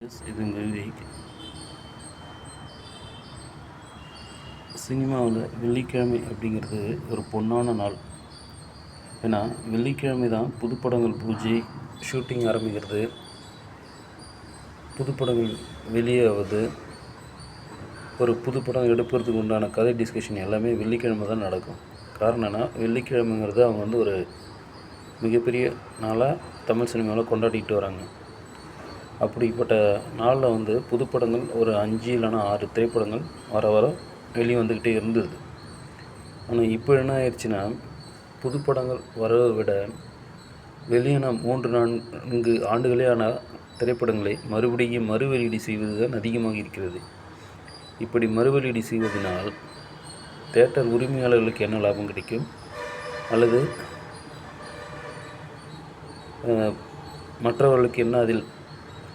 இது விவேக். சினிமாவில் வெள்ளிக்கிழமை அப்படிங்கிறது ஒரு பொன்னான நாள். ஏன்னா வெள்ளிக்கிழமை தான் புதுப்படங்கள் பூஜை, ஷூட்டிங் ஆரம்பிக்கிறது, புதுப்படங்கள் வெளியே ஆகுது, ஒரு புதுப்படம் எடுக்கிறதுக்கு உண்டான கதை டிஸ்கஷன் எல்லாமே வெள்ளிக்கிழமை தான் நடக்கும். காரணம்னா வெள்ளிக்கிழமைங்கிறது அவங்க ஒரு மிகப்பெரிய நாளாக தமிழ் சினிமாவில் கொண்டாடிட்டு வராங்க. அப்படிப்பட்ட நாளில் புதுப்படங்கள் ஒரு 5 இல்லைனா 6 திரைப்படங்கள் வர வெளியே வந்துக்கிட்டே இருந்தது. ஆனால் இப்போ என்ன ஆயிடுச்சுன்னா, புதுப்படங்கள் வரதை விட வெளியான 3-4 ஆண்டுகளேயான திரைப்படங்களை மறுபடியும் மறுவெளியீடு செய்வது தான் அதிகமாக இருக்கிறது. இப்படி மறுவெளியீடு செய்வதனால் தியேட்டர் உரிமையாளர்களுக்கு என்ன லாபம் கிடைக்கும், அல்லது மற்றவர்களுக்கு என்ன அதில்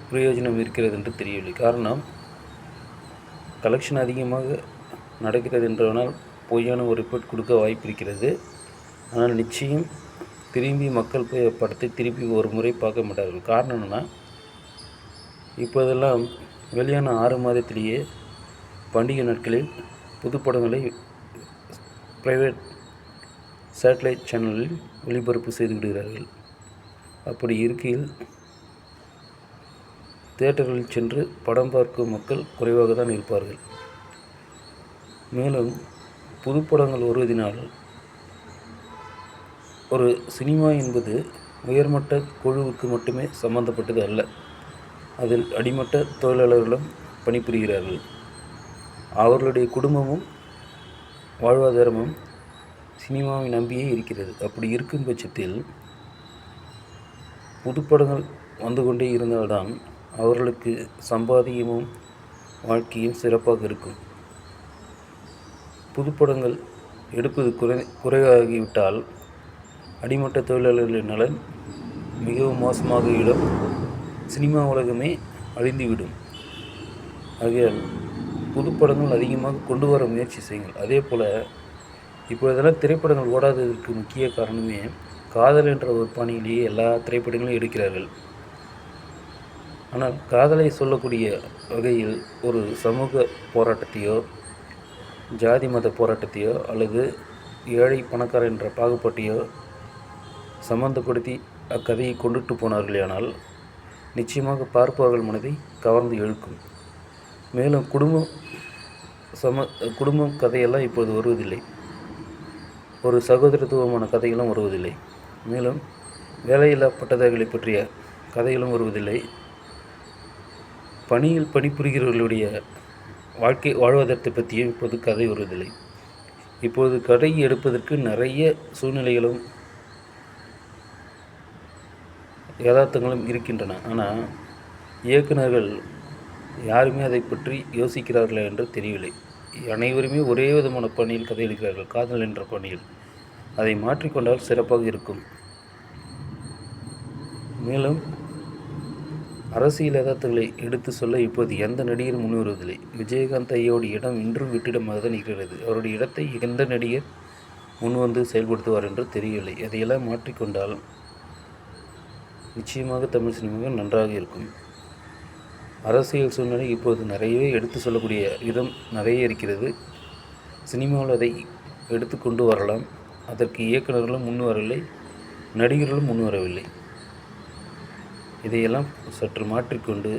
பிரயோஜனம் இருக்கிறது என்று தெரியவில்லை. காரணம், கலெக்ஷன் அதிகமாக நடக்கிறது என்றனால் பொய்யான ஒரு ரிப்போர்ட் கொடுக்க வாய்ப்பு இருக்கிறது. ஆனால் நிச்சயம் திரும்பி மக்கள் போய் படத்தை திருப்பி ஒரு முறை பார்க்க மாட்டார்கள். காரணம் என்னென்னா, இப்போதெல்லாம் வெளியான 6 மாதத்திலேயே பண்டிகை நாட்களில் புதுப்படங்களை ப்ரைவேட் சேட்டலைட் சேனலில் ஒளிபரப்பு செய்து விடுகிறார்கள். அப்படி இருக்கையில் தியேட்டர்களில் சென்று படம் பார்க்கும் மக்கள் குறைவாக தான் இருப்பார்கள். மேலும் புதுப்படங்கள் வருவதனால் ஒரு சினிமா என்பது உயர்மட்ட குழுவுக்கு மட்டுமே சம்பந்தப்பட்டது அல்ல. அதில் அடிமட்ட தொழிலாளர்களும் பணிபுரிகிறார்கள். அவர்களுடைய குடும்பமும் வாழ்வாதாரமும் சினிமாவை நம்பியே இருக்கிறது. அப்படி இருக்கும் பட்சத்தில் புதுப்படங்கள் வந்து கொண்டே இருந்தால்தான் அவர்களுக்கு சம்பாத்தியமும் வாழ்க்கையும் சிறப்பாக இருக்கும். புதுப்படங்கள் எடுப்பது குறைவாகிவிட்டால் அடிமட்ட தொழிலாளர்களின் நலன் மிகவும் மோசமாக இடம், சினிமா உலகமே அழிந்துவிடும். ஆகையால் புதுப்படங்கள் அதிகமாக கொண்டு வர முயற்சி செய்யுங்கள். அதே போல் இப்பொழுதெல்லாம் திரைப்படங்கள் ஓடாததற்கு முக்கிய காரணமே காதல் என்ற ஒரு பாணியிலேயே எல்லா திரைப்படங்களும் எடுக்கிறார்கள். ஆனால் காதலை சொல்லக்கூடிய வகையில் ஒரு சமூக போராட்டத்தையோ, ஜாதி மத போராட்டத்தையோ, அல்லது ஏழை பணக்காரர் என்ற பாகுபாட்டையோ சம்பந்தப்படுத்தி அக்கதையை கொண்டுட்டு போனார்களேயானால் நிச்சயமாக பார்ப்பவர்கள் மனதை கவர்ந்து இழுக்கும். மேலும் குடும்பம் கதையெல்லாம் இப்போது வருவதில்லை. ஒரு சகோதரத்துவமான கதைகளும் வருவதில்லை. மேலும் வேலையில்லா பட்டதாரிகளை பற்றிய கதைகளும் வருவதில்லை. பணியில் பணிபுரிகிறவர்களுடைய வாழ்வாதாரத்தை பற்றியும் இப்போது கதை வருவதில்லை. இப்போது கதை எடுப்பதற்கு நிறைய சூழ்நிலைகளும் யதார்த்தங்களும் இருக்கின்றன. ஆனால் இயக்குநர்கள் யாருமே அதை பற்றி யோசிக்கிறார்களா என்று தெரியவில்லை. அனைவருமே ஒரே விதமான பணியில் கதை எடுக்கிறார்கள், காதல் என்ற பணியில். அதை மாற்றிக்கொண்டால் சிறப்பாக இருக்கும். மேலும் அரசியல் யதார்த்தங்களை எடுத்து சொல்ல இப்போது எந்த நடிகரும் முன்வருவதில்லை. விஜயகாந்த் ஐயாவுடைய இடம் இன்றும் வெற்றிடமாக தான் இருக்கிறது. அவருடைய இடத்தை எந்த நடிகர் முன்வந்து செயல்படுத்துவார் என்று தெரியவில்லை. அதையெல்லாம் மாற்றிக்கொண்டால் நிச்சயமாக தமிழ் சினிமாவில் நன்றாக இருக்கும். அரசியல் சூழ்நிலை இப்போது நிறையவே எடுத்து சொல்லக்கூடிய விதம் நிறைய இருக்கிறது. சினிமாவில் அதை எடுத்து கொண்டு வரலாம். அதற்கு இயக்குநர்களும் முன் வரவில்லை, நடிகர்களும் முன் வரவில்லை. இதையெல்லாம் சற்று மாற்றிக்கொண்டு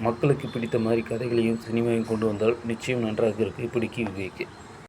மக்களுக்கு பிடித்த மாதிரி கதைகளையும் சினிமாவையும் கொண்டு வந்தால் நிச்சயம் நன்றாக இருக்கும். இப்படிக்கு விவேக்.